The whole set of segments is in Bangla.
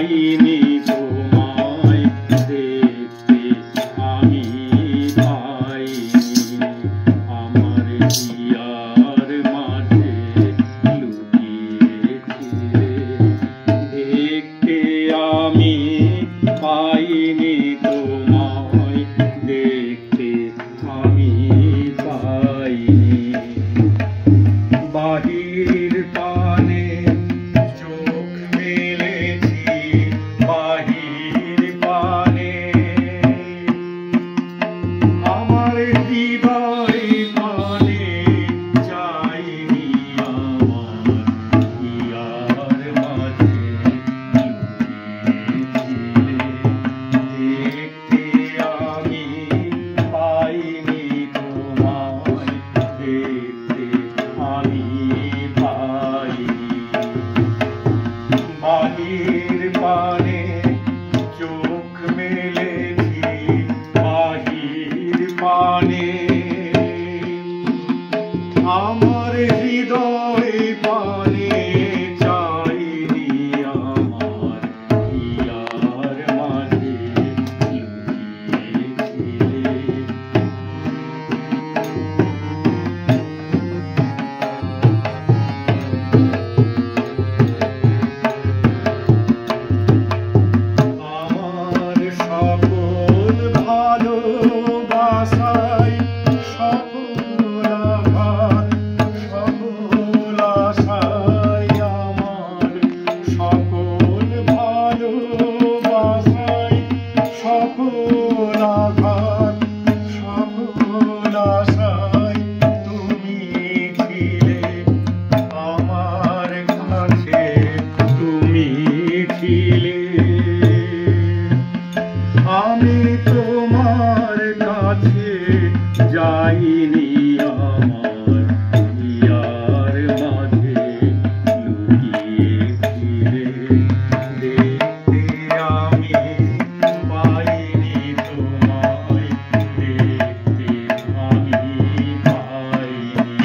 পাইনি তোমায় দেখতে আমি পাইনি আমার হিয়ার মাঝে লুকিয়েছিলে দেখতে আমি পাইনি তোমায় দেখতে আমি পাইনি বাহির পানে চোখ মেলেছি বাহির পানে আমার হৃদয় পানে চাইনি আমার হিয়ার মাঝে লুকিয়েছিলে দেখতে আমি পাইনি তোমায় দেখতে আমি পাইনি বাহির পানে চোখ মেলেছি বাহির পানে আমার হৃদয় পানে চাইনি আমার হিয়ার মাঝে লুকিয়েছিলে আমার সকল ভালোবাসায় সকল আঘাত সকল আশায় আমার সকল ভালোবাসায় সকল আঘাত সকল আশায় তুমি ছিলে আমার কাছে তুমি ছিলে আমি তোমার কাছে যাইনি আমার হিয়ার মাঝে লুকিয়েছিলে দেখতে আমি পাইনি তোমায় দেখতে আমি পাইনি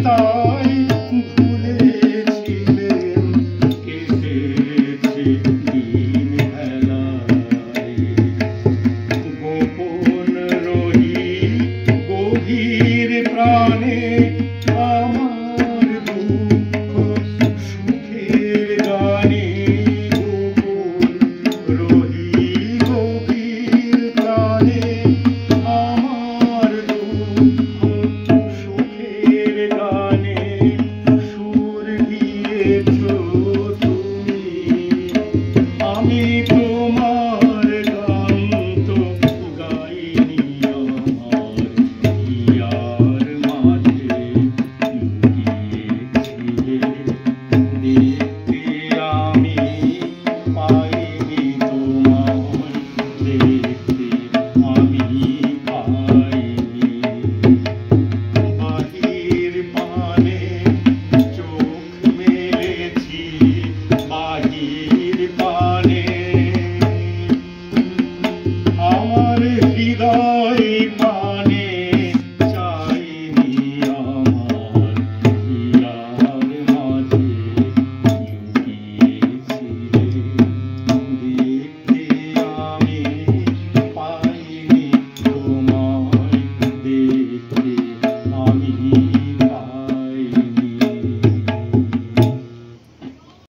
তাই ভুলেছিলে কেটেছে